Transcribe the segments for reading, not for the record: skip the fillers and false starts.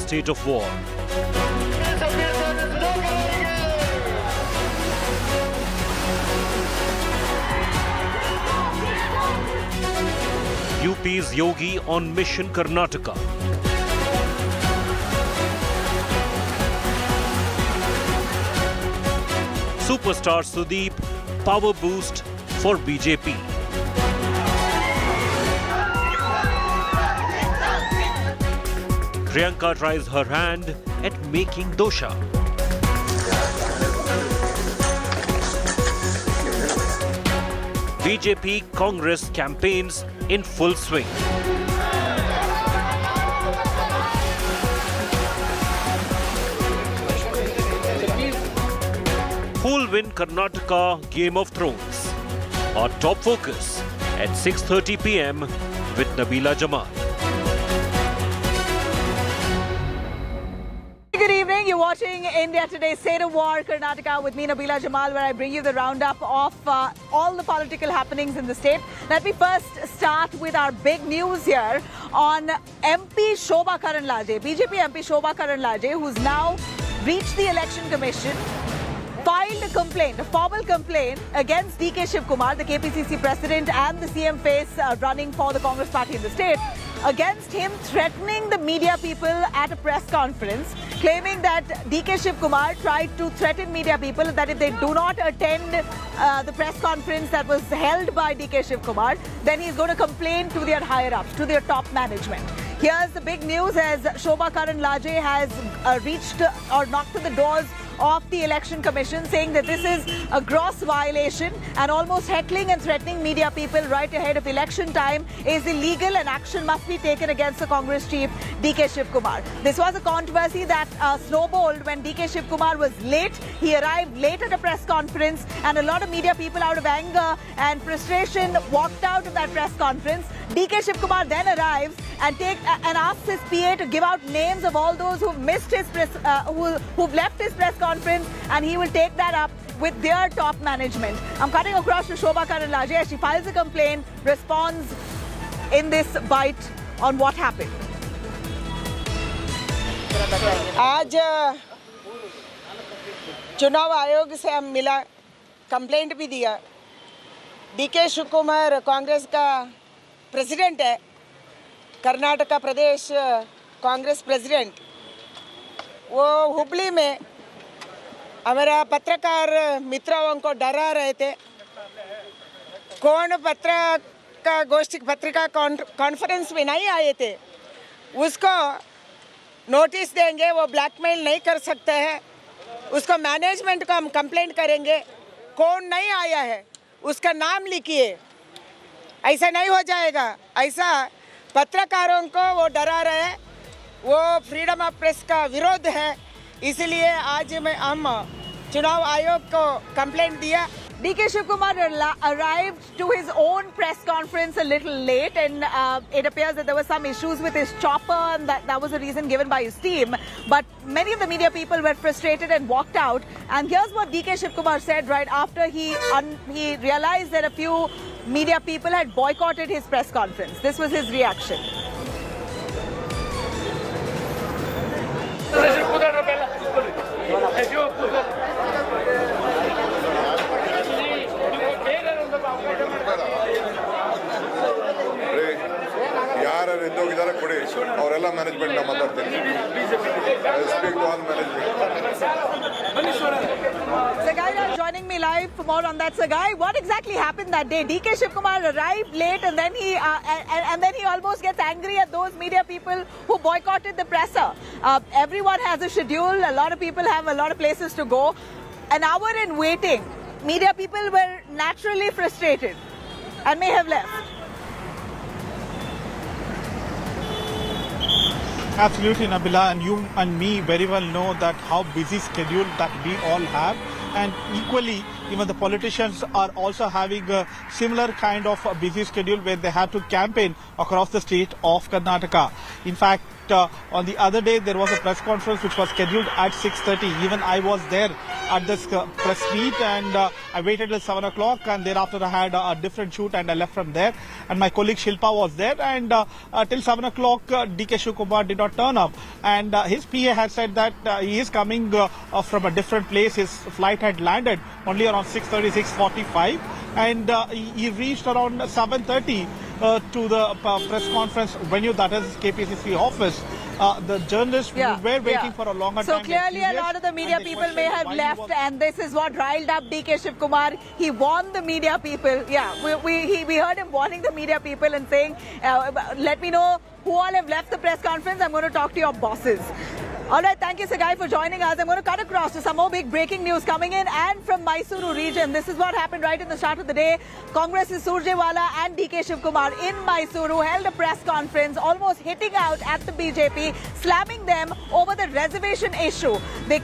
state of war. UP's Yogi on Mission Karnataka. Superstar Sudeep, power boost for BJP. Priyanka tries her hand at making dosa. BJP Congress campaigns in full swing. Who'll win Karnataka Game of Thrones? Our top focus at 6:30 p.m. with Nabila Jamal. Good evening. You're watching India Today State of War Karnataka with me, Nabila Jamal, where I bring you the roundup of all the political happenings in the state. Let me first start with our big news here on MP Shobha Karandlaje, BJP MP Shobha Karandlaje, who's now reached the Election Commission, filed a complaint, a formal complaint against DK Shivakumar, the KPCC president and the CM face running for the Congress party in the state, against him threatening the media people at a press conference, claiming that DK Shivakumar tried to threaten media people that if they do not attend the press conference that was held by DK Shivakumar, then he's going to complain to their higher-ups, to their top management. Here's the big news as Shobha Karandlaje has reached or knocked on the doors of the Election Commission, saying that this is a gross violation and almost heckling and threatening media people right ahead of election time is illegal and action must be taken against the Congress chief DK Shivakumar. This was a controversy that snowballed when DK Shivakumar was late. He arrived late at a press conference and a lot of media people, out of anger and frustration, walked out of that press conference. DK Shivakumar then arrives and asks his PA to give out names of all those who've missed his who've left his press conference, and he will take that up with their top management. I'm cutting across to Shobha Karandlaje as she files a complaint, responds in this bite on what happened. आज चुनाव आयोग से हम मिला, complaint भी दिया। DK Shivkumar Congress का president है, कर्नाटका प्रदेश कांग्रेस प्रेसिडेंट। वो हुबली में हमारा पत्रकार मित्रों को डरा रहे थे। कौन पत्रिका कॉन्फ्रेंस में नहीं आए थे, उसको नोटिस देंगे, वो ब्लैकमेल नहीं कर सकते हैं, उसको मैनेजमेंट को हम कंप्लेंट करेंगे। कौन नहीं आया है उसका नाम लिखिए, ऐसा नहीं हो जाएगा। ऐसा पत्रकारों को वो डरा रहे हैं, वो फ्रीडम ऑफ प्रेस का विरोध है। इसलिए आज हम चुनाव आयोग को कंप्लेंट दिया। DK Shivakumar arrived to his own press conference a little late, and it appears that there were some issues with his chopper, and that was a reason given by his team. But many of the media people were frustrated and walked out. And here's what DK Shivakumar said right after he realized that a few media people had boycotted his press conference. This was his reaction. ಯಾರು ಇದ್ದೋಗಿದ್ದಾರೆ ಕೊಡಿ, ಅವರೆಲ್ಲ management ನಾವು ಮಾತಾಡ್ತೀನಿ. Sagai joining me live for more on that. Sagai, what exactly happened that day? DK Shivakumar arrived late and then he almost gets angry at those media people who boycotted the presser. Everyone has a schedule. A lot of people have a lot of places to go. An hour in waiting, media people were naturally frustrated and may have left. Absolutely, Nabila, and you and me very well know that how busy schedule that we all have, and equally even the politicians are also having a similar kind of a busy schedule where they have to campaign across the state of Karnataka. In fact, on the other day there was a press conference which was scheduled at 6:30. Even I was there at this press meet, and I waited till 7 o'clock, and thereafter I had a different shoot and I left from there. And my colleague Shilpa was there, and till 7 o'clock DK Shivakumar did not turn up, and his PA had said that he is coming from a different place. His flight had landed only around 6:30, 6:45, and he reached around 7:30 to the press conference venue, that is KPCC office. The journalists were waiting for a longer time. So clearly a lot of the media people may have left, and this is what riled up DK Shivakumar. He warned the media people. We heard him warning the media people and saying, let me know who all have left the press conference. I'm going to talk to your bosses. All right, thank you, Sagai, for joining us. I'm going to cut across to some more big breaking news coming in, and from Mysuru region. This is what happened right in the start of the day. Congress's Surjewala and DK Shivakumar in Mysuru held a press conference, almost hitting out at the BJP, slamming them over the reservation issue. They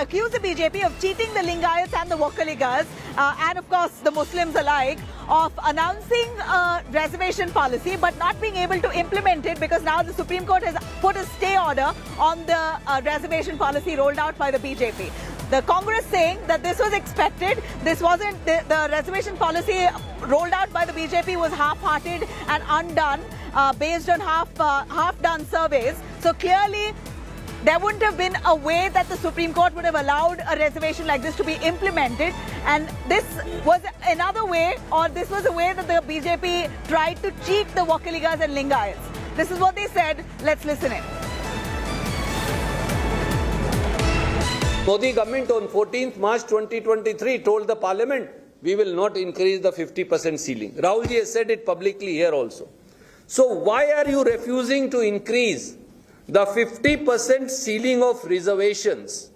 accused the BJP of cheating the Lingayats and the Vokkaligas, and of course the Muslims alike, of announcing a reservation policy but not being able to implement it, because now the Supreme Court has put a stay order on the reservation policy rolled out by the BJP. The Congress saying that this was expected. This wasn't the reservation policy rolled out by the BJP was half-hearted and undone, based on half-done surveys. So clearly, there wouldn't have been a way that the Supreme Court would have allowed a reservation like this to be implemented. And this was another way, or this was a way that the BJP tried to cheat the Vokkaligas and Lingayats. This is what they said. Let's listen in. Modi government on 14th March 2023 told the parliament, we will not increase the 50% ceiling. Rahul ji has said it publicly here also. So why are you refusing to increase the 50% ceiling of reservations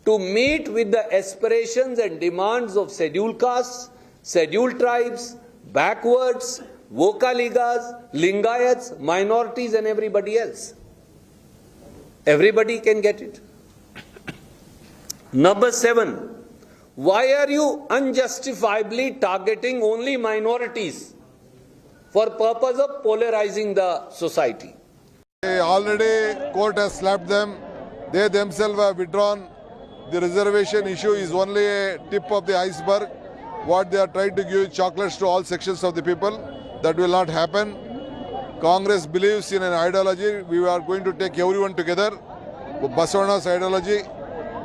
to meet with the aspirations and demands of scheduled castes, scheduled tribes, backwards, Vokkaligas, Lingayats, minorities and everybody else? Everybody can get it. Number 7, why are you unjustifiably targeting only minorities for purpose of polarizing the society? Already court has slapped them. They themselves have withdrawn. The reservation issue is only a tip of the iceberg. What they are trying to give chocolates to all sections of the people. That will not happen. Congress believes in an ideology. We are going to take everyone together. Basavana's ideology.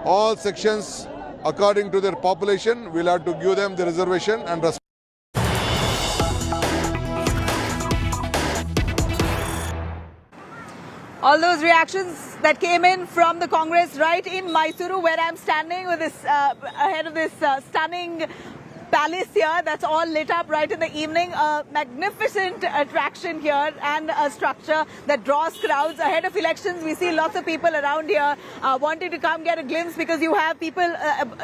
All sections, according to their population, will have to give them the reservation and respect. All those reactions that came in from the Congress right in Mysuru, where I'm standing with this ahead of this stunning palace here that's all lit up right in the evening. A magnificent attraction here and a structure that draws crowds. Ahead of elections, we see lots of people around here wanting to come get a glimpse, because you have people,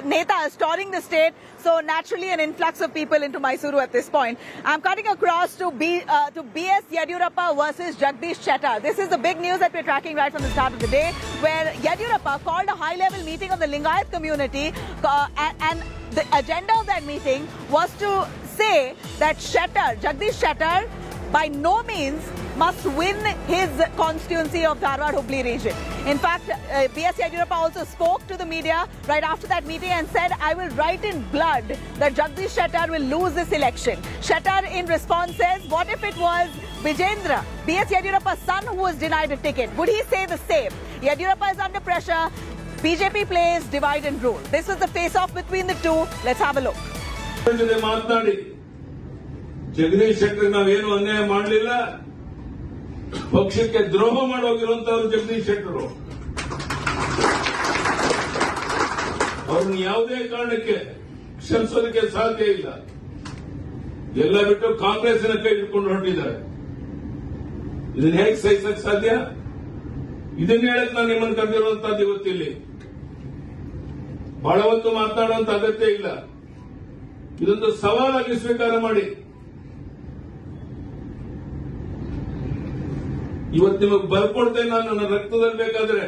netas touring the state. So naturally an influx of people into Mysuru at this point. I'm cutting across to BS Yediyurappa versus Jagdish Shettar. This is the big news that we're tracking right from the start of the day, where Yediyurappa called a high-level meeting of the Lingayat community, and the agenda of that meeting was to say that Jagdish Shettar, by no means must win his constituency of Dharwad-Hubli region. In fact, B.S. Yediyurappa also spoke to the media right after that meeting and said, I will write in blood that Jagdish Shettar will lose this election. Shettar in response says, what if it was Vijendra, B.S. Yediyurappa's son, who was denied a ticket? Would he say the same? Yediyurappa is under pressure. BJP plays divide and rule. This was the face-off between the two. Let's have a look. Jagadish Shettar ನಾವೇನು ಅನ್ಯಾಯ ಮಾಡಲಿಲ್ಲ, ಪಕ್ಷಕ್ಕೆ ದ್ರೋಹ ಮಾಡೋಗಿರುವಂತವ್ರು ಜಗದೀಶ್ ಶೆಟ್ಟರು. ಅವ್ರನ್ನ ಯಾವುದೇ ಕಾರಣಕ್ಕೆ ಕ್ಷಮಿಸೋದಕ್ಕೆ ಸಾಧ್ಯ ಇಲ್ಲ. ಎಲ್ಲ ಬಿಟ್ಟು ಕಾಂಗ್ರೆಸ್ಸಿನ ಕೈ ಹಿಡ್ಕೊಂಡು ಹೊರಟಿದ್ದಾರೆ. ಇದನ್ನ ಹೇಗೆ ಸಹಿಸಕ್ ಸಾಧ್ಯ? ಇದನ್ನ ಹೇಳಕ್ ನಾನು ನಿಮ್ಮನ್ನು ಕರೆದಿರುವಂತದ್ದು ಇವತ್ತಿಲ್ಲಿ. ಬಹಳ ಹೊತ್ತು ಮಾತನಾಡುವಂತ ಅಗತ್ಯ ಇಲ್ಲ. ಇದೊಂದು ಸವಾಲಾಗಿ ಸ್ವೀಕಾರ ಮಾಡಿ. ಇವತ್ತು ನಿಮಗೆ ಬರ್ಕೊಡ್ತೇನೆ ನಾನು, ನನ್ನ ರಕ್ತದಲ್ಲಿ ಬೇಕಾದ್ರೆ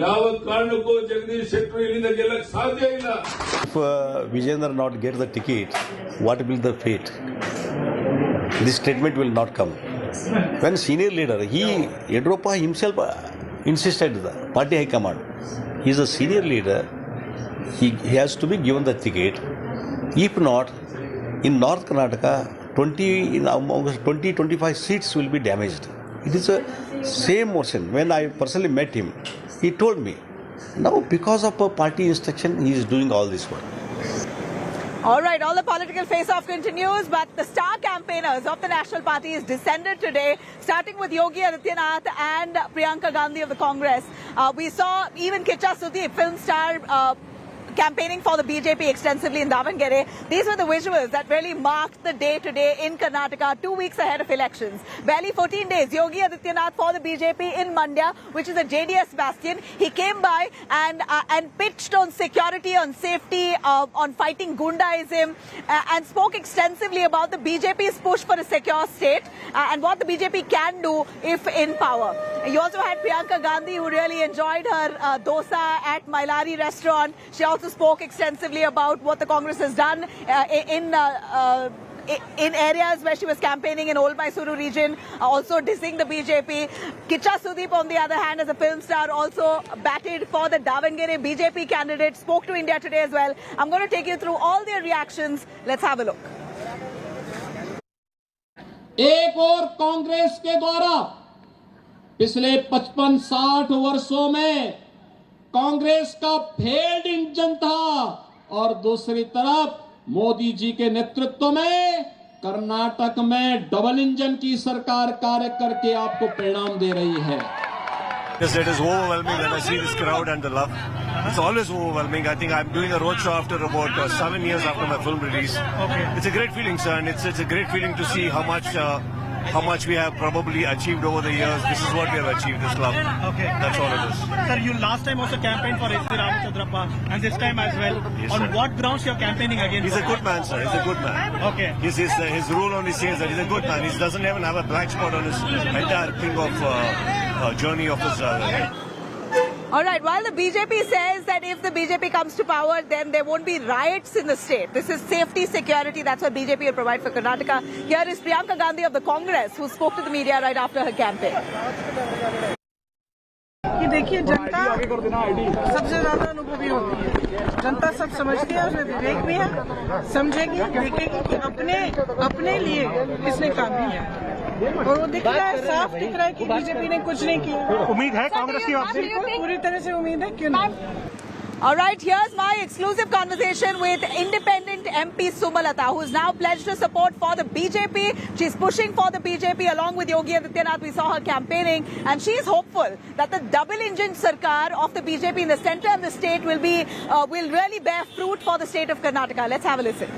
ಯಾವ ಕಾರಣಕ್ಕೂ ಜಗದೀಶ್ ಶೆಟ್ಟರ್ ಇಲ್ಲಿಂದ ಗೆಲ್ಲಕ್ಕೆ ಸಾಧ್ಯ ಇಲ್ಲ. If Vijayendra not get the ticket, what will the fate? This statement will not come. When senior leader, Yediyurappa himself insisted the party high command. He is a senior leader. He has to be given the ticket. If not, in North Karnataka, 25 seats will be damaged. It is the same motion. When I personally met him, he told me, now because of a party instruction, he is doing all this work. All right, all the political face-off continues, but the star campaigners of the National Party is descended today, starting with Yogi Adityanath and Priyanka Gandhi of the Congress. We saw even Kiccha Sudeep, film star, campaigning for the BJP extensively in Davangere. These were the visuals that really marked the day today in Karnataka, 2 weeks ahead of elections. Barely 14 days, Yogi Adityanath for the BJP in Mandya, which is a JDS bastion. He came by and pitched on security, on safety, on fighting Gundaism, and spoke extensively about the BJP's push for a secure state and what the BJP can do if in power. You also had Priyanka Gandhi, who really enjoyed her dosa at Mailari restaurant. She also spoke extensively about what the Congress has done in areas where she was campaigning in Old Mysuru region, also dissing the BJP. Kiccha Sudeep, on the other hand, as a film star, also batted for the Davangere BJP candidate, spoke to India Today as well. I'm going to take you through all their reactions. Let's have a look. एक और कांग्रेस के द्वारा पिछले 55-60 वर्षों में कांग्रेस का failed engine था और दूसरी तरफ मोदी जी के नेतृत्व में कर्नाटक में डबल इंजन की सरकार कार्य करके आपको परिणाम दे रही है. Yes, it is overwhelming when I see this crowd and the love. It's always overwhelming. I think I'm doing a roadshow after about 7 years after my film release. Okay. It's a great feeling, sir, and it's a great feeling to see how much we have probably achieved over the years. This is what we have achieved, this love. Okay. That's all it is. Sir, you last time also campaigned for S.C. Ramachandrappa and this time as well. Yes, on sir. what grounds you're campaigning against? He's a good man, sir. He's a good man. Okay. His rule only says that he's a good man. He doesn't even have a black spot on his entire thing of journey of his All right, while the BJP says that if the BJP comes to power, then there won't be riots in the state. This is safety, security. That's what BJP will provide for Karnataka. Here is Priyanka Gandhi of the Congress, who spoke to the media right after her campaign. कि देखिए जनता सबसे ज्यादा अनुभवी होती है. जनता सब समझती है, उसमें विवेक भी है, समझेगी, देखेगी कि अपने लिए किसने काम किया है. और वो दिख रहा है, साफ दिख रहा है कि बीजेपी ने कुछ नहीं किया. उम्मीद है कांग्रेस की ओर से? पूरी तरह से उम्मीद है, क्यों नहीं. All right, here's my exclusive conversation with independent MP Sumalata, who is now pledged her support for the BJP. She's pushing for the BJP along with Yogi Adityanath. We saw her campaigning, and she is hopeful that the double-engine sarkar of the BJP in the centre and the state will really bear fruit for the state of Karnataka. Let's have a listen.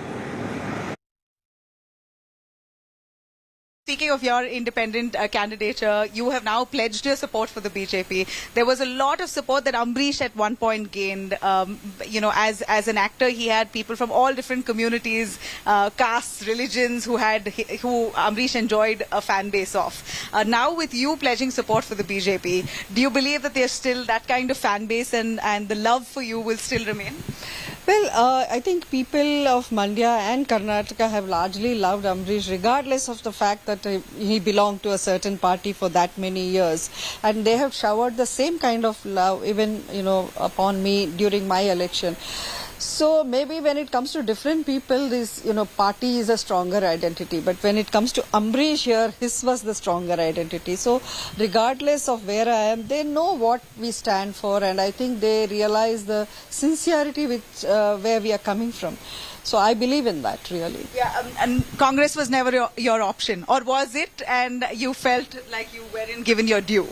Speaking of your independent candidature, you have now pledged your support for the BJP. There was a lot of support that Ambrish at one point gained. As an actor, he had people from all different communities, castes, religions, who Ambrish enjoyed a fan base of. Now with you pledging support for the BJP, do you believe that there's still that kind of fan base and the love for you will still remain? Well, I think people of Mandya and Karnataka have largely loved Ambrish, regardless of the fact that he belonged to a certain party for that many years. And they have showered the same kind of love even, upon me during my election. So maybe when it comes to different people, this, party is a stronger identity. But when it comes to Ambrish here, his was the stronger identity. So regardless of where I am, they know what we stand for. And I think they realize the sincerity with where we are coming from. So I believe in that, really. Yeah, and Congress was never your option. Or was it? And you felt like you weren't given your due?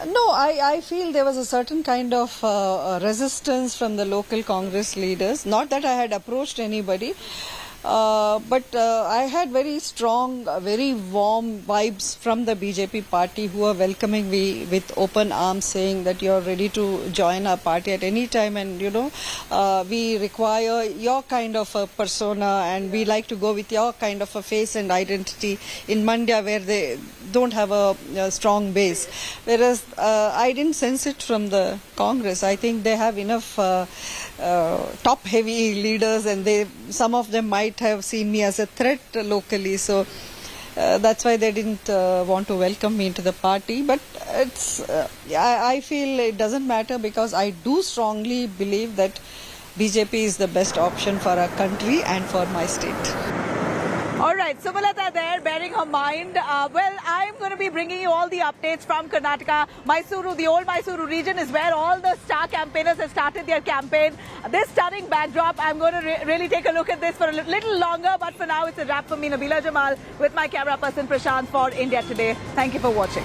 No, I feel there was a certain kind of resistance from the local Congress leaders. Not that I had approached anybody, but I had very strong, very warm vibes from the BJP party who are welcoming me with open arms, saying that you're ready to join our party at any time, and we require your kind of a persona, and we like to go with your kind of a face and identity in Mandya, where they don't have a strong base. Whereas I didn't sense it from the Congress. I think they have enough top-heavy leaders, and some of them might have seen me as a threat locally. So That's why they didn't want to welcome me into the party. But it's, I feel it doesn't matter because I do strongly believe that BJP is the best option for our country and for my state. All right, Sumalata there bearing her mind. Well, I'm going to be bringing you all the updates from Karnataka. Mysuru, the old Mysuru region is where all the star campaigners have started their campaign. This stunning backdrop, I'm going to really take a look at this for a little longer. But for now, it's a wrap for me, Nabila Jamal, with my camera person Prashant for India Today. Thank you for watching.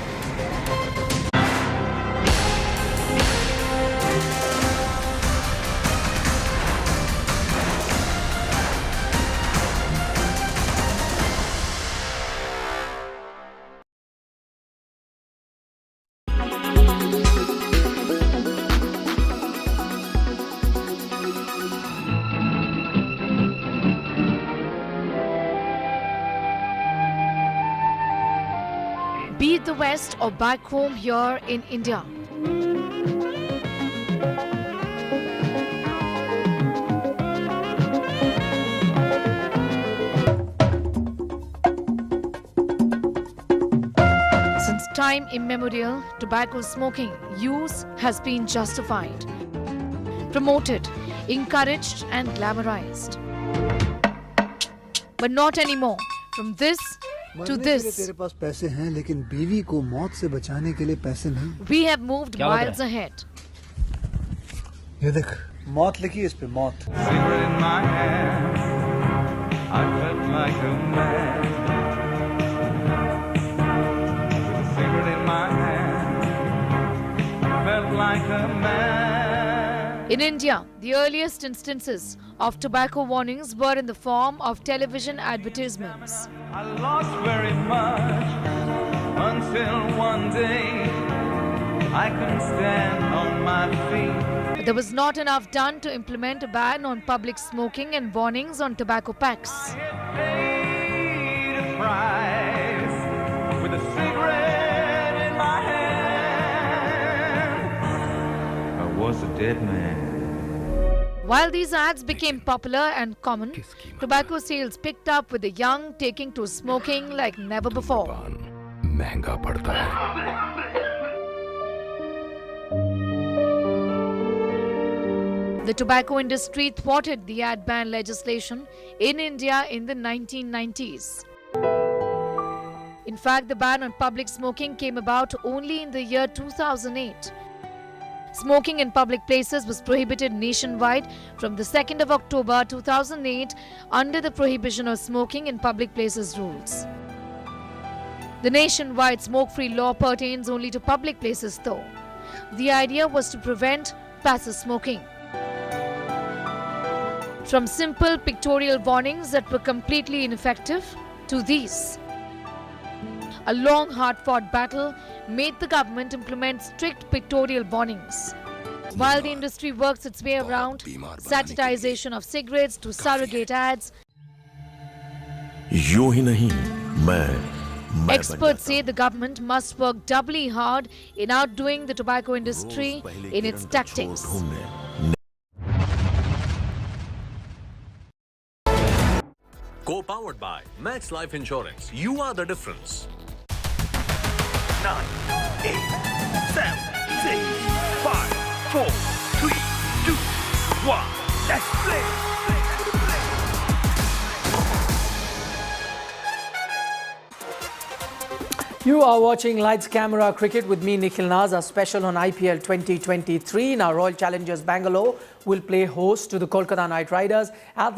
Be it the West or back home here in India. Since time immemorial, tobacco smoking use has been justified, promoted, encouraged and glamorized. But not anymore. From this to this, तेरे पास पैसे हैं लेकिन बीवी को मौत से बचाने के लिए पैसे नहीं. we have moved miles ahead. ये देख मौत लिखी है इस पे मौत. In India, the earliest instances of tobacco warnings were in the form of television advertisements. I lost very much until one day I couldn't stand on my feet. But there was not enough done to implement a ban on public smoking and warnings on tobacco packs. I paid a price with a cigarette in my hand. I was a dead man. While these ads became popular and common, tobacco sales picked up with the young taking to smoking like never before. महंगा पड़ता है. The tobacco industry thwarted the ad ban legislation in India in the 1990s. In fact, the ban on public smoking came about only in the year 2008. Smoking in public places was prohibited nationwide from the 2nd of October 2008 under the Prohibition of Smoking in Public Places rules. The nationwide smoke-free law pertains only to public places though. The idea was to prevent passive smoking. From simple pictorial warnings that were completely ineffective to these. A long, hard-fought battle made the government implement strict pictorial warnings. While the industry works its way around sanitization of cigarettes to surrogate ads, experts say the government must work doubly hard in outdoing the tobacco industry in its tactics. Co-powered by Max Life Insurance. You are the difference. 9, 8, 7, 6, 5, 4, 3, 2, 1. Let's play. You are watching Lights Camera Cricket with me, Nikhil Naz, a special on IPL 2023. Now, Royal Challengers Bangalore will play host to the Kolkata Knight Riders at the